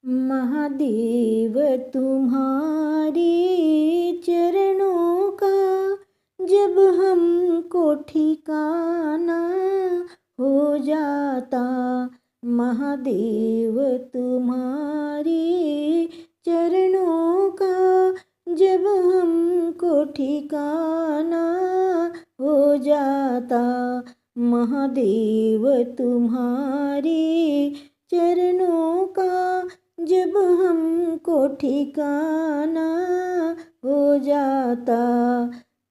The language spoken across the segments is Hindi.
महादेव तुम्हारे चरणों का जब हमको ठिकाना हो जाता। महादेव तुम्हारे चरणों का जब हमको ठिकाना हो जाता। महादेव तुम्हारे चरणों का जब हमको ठिकाना हो जाता,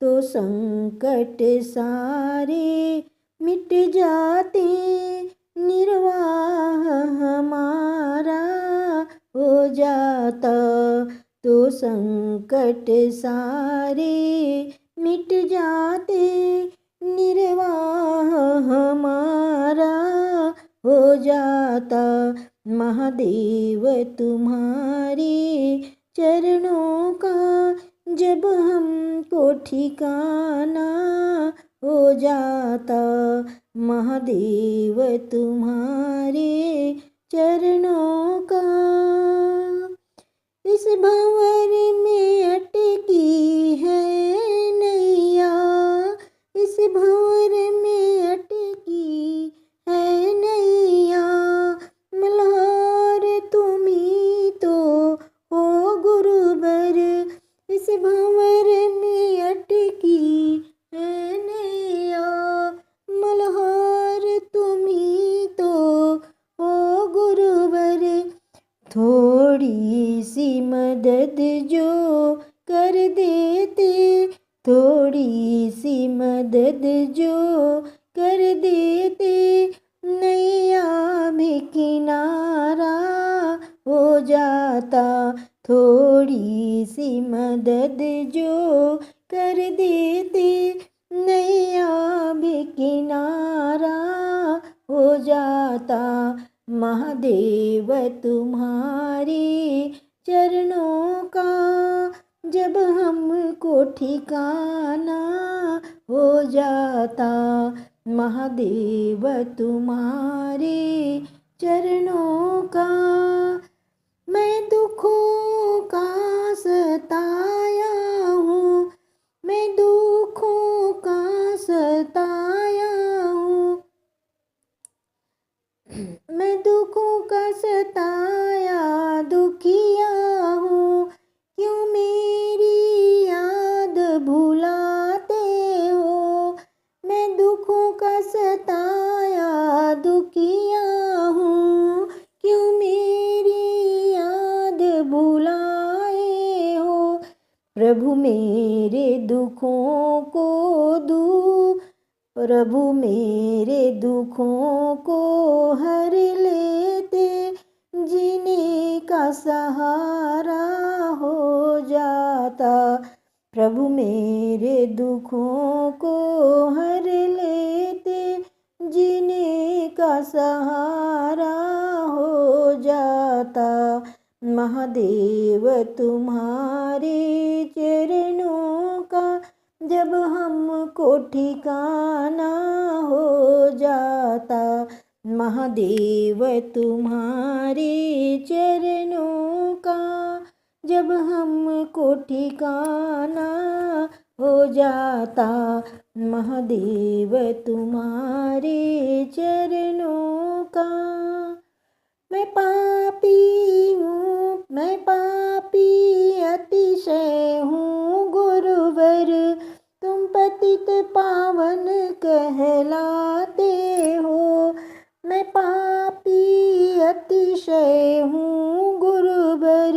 तो संकट सारे मिट जाते, निर्वाह हमारा हो जाता। तो संकट सारे मिट जाते, निर्वाह हमारा हो जाता। महादेव तुम्हारे चरणों का जब हमको ठिकाना हो जाता। महादेव तुम्हारे चरणों का। इस भंवर में अटकी है नैया, इस भंवर में अटकी है नैया, मल्हार तुम्ही तो हो गुरुबर। इस भंवर में अटकी है नैया, मल्हार तुम्ही तो हो गुरुबर। थोड़ी सी मदद जो कर देते, थोड़ी सी मदद जो कर देते, नैया भी किनारा हो जाता। थोड़ी सी मदद जो कर देते, नैया भी किनारा हो जाता। महादेव तुम्हारे चरणों का जब हमको ठिकाना हो जाता। महादेव तुम्हारे चरणों का। मैं दुखों का सताया हूँ, मैं दुखों का सताया हूँ, मैं दुखों का सताया दुखिया हूँ। क्यों मेरी याद भुलाते हो, मैं दुखों का सताया दुखिया हूँ। क्यों मेरी याद भुलाए हो, प्रभु मेरे दुखों को प्रभु मेरे दुखों को हर लेते, जीने का सहारा हो जाता। प्रभु मेरे दुखों को हर लेते, जीने का सहारा हो जाता। महादेव तुम्हारे चरणों का जब हमको ठिकाना हो जाता। महादेव तुम्हारे चरणों का जब हमको ठिकाना हो जाता। महादेव तुम्हारे चरणों का। मैं पापी हूँ, मैं पापी अतिशय हूँ गुरुवर, तुम पतित पावन कहलाते हो। मैं पापी अतिशय हूँ गुरुवर,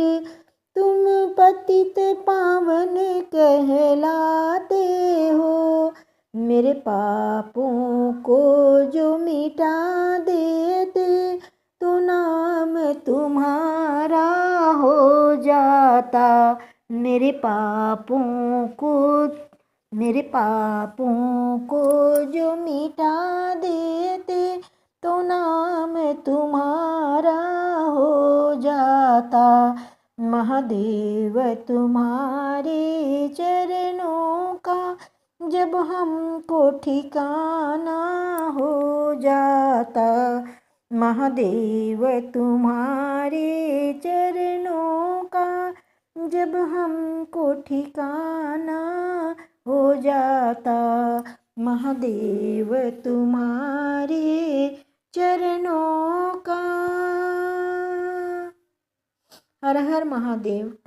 तुम पतित पावन कहलाते हो। मेरे पापों को जो मिटा देते, तो नाम तुम्हारा हो जाता। मेरे पापों को जो मिटा देते, तो नाम तुम्हारा हो जाता। महादेव तुम्हारे चरणों का जब हमको ठिकाना हो जाता। महादेव तुम्हारे चरणों का जब हमको ठिकाना हो जाता, महादेव तुम्हारे चरणों का। हर हर महादेव।